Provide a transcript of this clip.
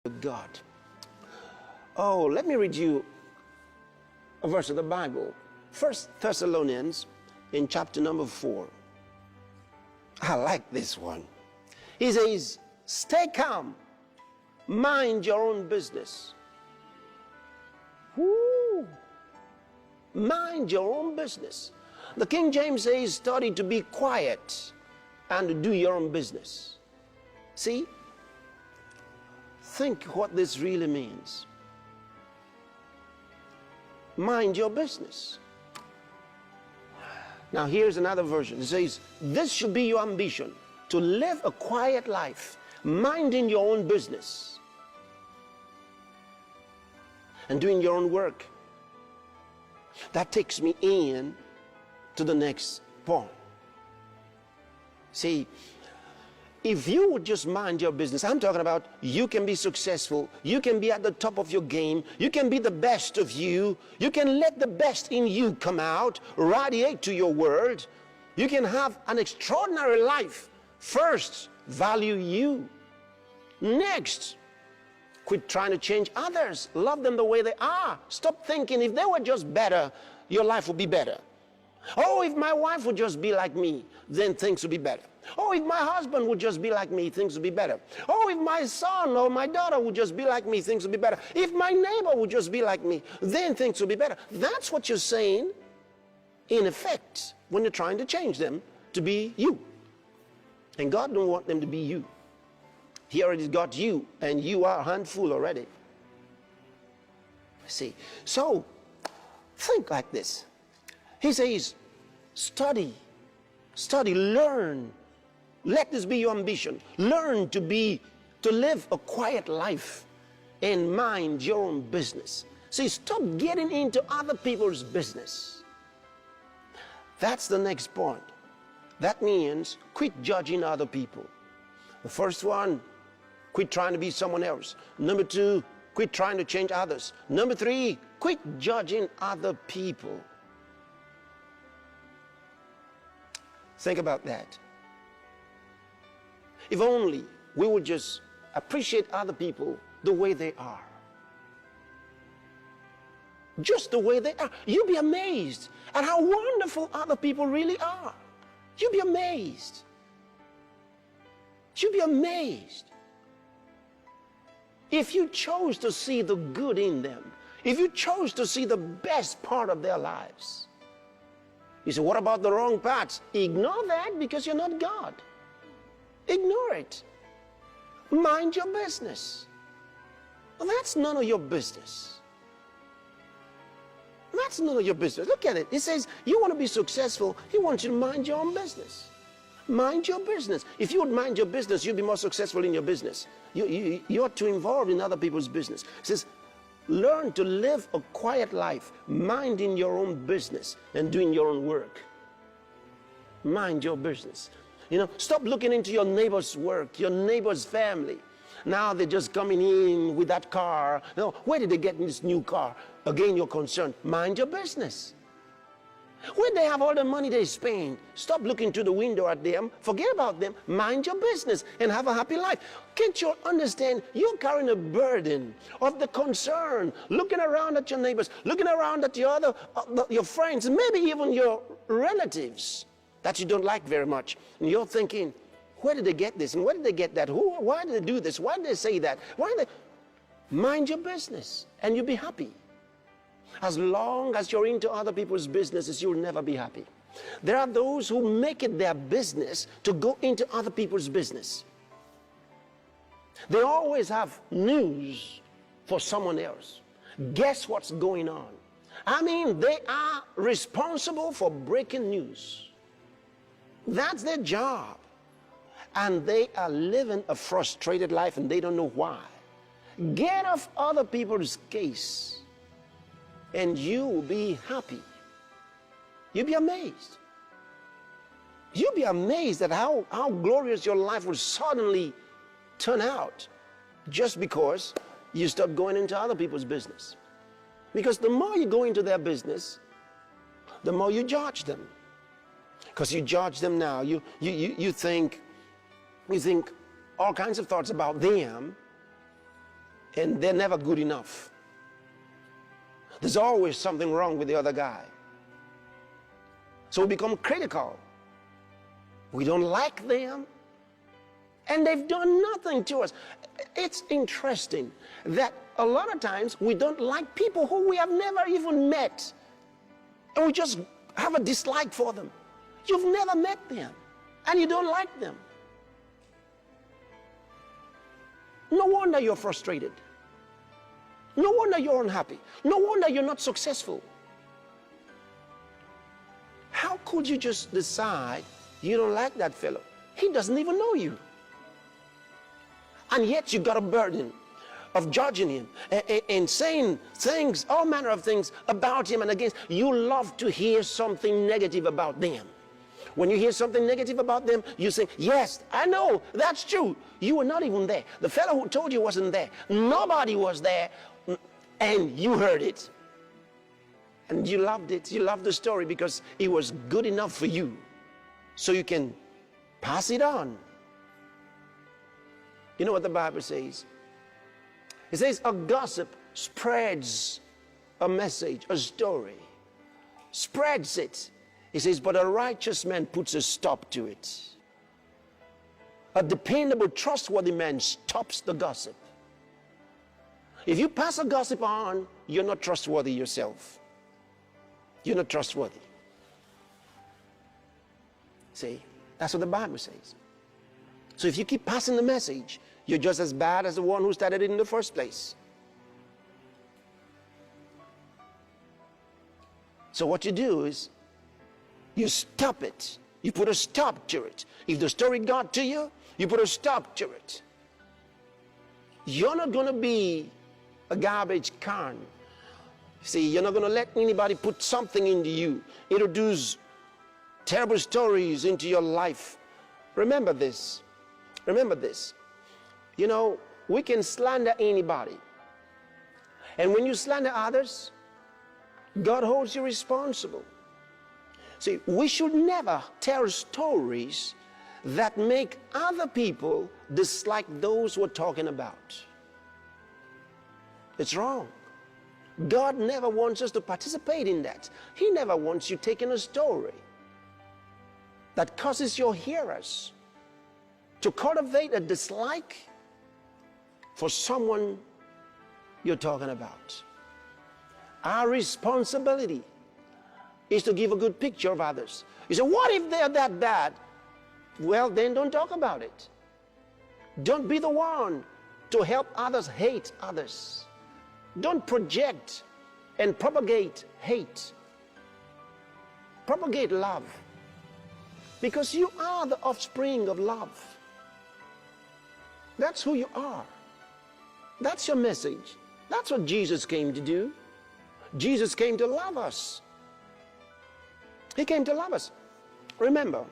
God. Oh, let me read you a verse of the Bible. 1 Thessalonians in chapter number 4. I like this one. He says, stay calm, mind your own business. Woo. Mind your own business. The King James says, study to be quiet and do your own business. See? Think what this really means. Mind your business. Now here's another version. It says, this should be your ambition, to live a quiet life, minding your own business and doing your own work. That takes me in to the next point. See, if you would just mind your business, I'm talking about you can be successful, you can be at the top of your game, you can be the best of you, you can let the best in you come out, radiate to your world, you can have an extraordinary life. First, value you. Next, quit trying to change others. Love them the way they are. Stop thinking if they were just better, your life would be better. Oh, if my wife would just be like me, then things would be better. Oh, if my husband would just be like me, things would be better. Oh, if my son or my daughter would just be like me, things would be better. If my neighbor would just be like me, then things would be better. That's what you're saying, in effect, when you're trying to change them to be you. And God don't want them to be you. He already got you, and you are a handful already. See, so think like this. He says, study, learn. Let this be your ambition. Learn to live a quiet life and mind your own business. See, stop getting into other people's business. That's the next point. That means quit judging other people. The first one, quit trying to be someone else. Number two, quit trying to change others. Number three, quit judging other people. Think about that. If only we would just appreciate other people the way they are. Just the way they are. You'll be amazed at how wonderful other people really are. You'll be amazed. You'll be amazed. If you chose to see the good in them, if you chose to see the best part of their lives. You say, what about the wrong parts? Ignore that because you're not God. Ignore it. Mind your business. Well, that's none of your business. That's none of your business. Look at it. It says, you want to be successful, he wants you to mind your own business. Mind your business. If you would mind your business, you'll be more successful in your business. You're too involved in other people's business. It says, learn to live a quiet life, minding your own business and doing your own work. Mind your business. You know, stop looking into your neighbor's work, your neighbor's family. Now they're just coming in with that car. You know, where did they get this new car? Again, you're concerned. Mind your business. When they have all the money they spend, stop looking through the window at them. Forget about them. Mind your business and have a happy life. Can't you understand? You're carrying a burden of the concern, looking around at your neighbors, looking around at your friends, maybe even your relatives that you don't like very much. And you're thinking, where did they get this? And where did they get that? Why did they do this? Why did they say that? Mind your business and you'll be happy. As long as you're into other people's businesses, you'll never be happy. There are those who make it their business to go into other people's business. They always have news for someone else. Guess what's going on? I mean, they are responsible for breaking news. That's their job. And they are living a frustrated life and they don't know why. Get off other people's case. And you will be happy. You'll be amazed. You'll be amazed at how glorious your life will suddenly turn out just because you stop going into other people's business. Because the more you go into their business, the more you judge them. Because you judge them now. You think all kinds of thoughts about them. and they're never good enough. There's always something wrong with the other guy. So we become critical. We don't like them, and they've done nothing to us. It's interesting that a lot of times we don't like people who we have never even met, and we just have a dislike for them. You've never met them, and you don't like them. No wonder you're frustrated. No wonder you're unhappy. No wonder you're not successful. How could you just decide you don't like that fellow? He doesn't even know you. And yet you got a burden of judging him and saying things, all manner of things about him and against. You love to hear something negative about them. When you hear something negative about them, you say, yes, I know, that's true. You were not even there. The fellow who told you wasn't there. Nobody was there, and you heard it. And you loved it. You loved the story because it was good enough for you. So you can pass it on. You know what the Bible says? It says a gossip spreads a message, a story. Spreads it. It says, but a righteous man puts a stop to it. A dependable, trustworthy man stops the gossip. If you pass a gossip on, you're not trustworthy yourself. You're not trustworthy. See, that's what the Bible says. So if you keep passing the message, you're just as bad as the one who started it in the first place. So what you do is, you stop it. You put a stop to it. If the story got to you, you put a stop to it. You're not going to be a garbage can. See, you're not going to let anybody put something into you, introduce terrible stories into your life. Remember this. Remember this. You know, we can slander anybody. And when you slander others, God holds you responsible. See, we should never tell stories that make other people dislike those we're talking about. It's wrong. God never wants us to participate in that. He never wants you taking a story that causes your hearers to cultivate a dislike for someone you're talking about. Our responsibility is to give a good picture of others. You say, what if they're that bad? Well, then don't talk about it. Don't be the one to help others hate others. Don't project and propagate hate. Propagate love. Because you are the offspring of love. That's who you are. That's your message. That's what Jesus came to do. Jesus came to love us. He came to love us. Remember,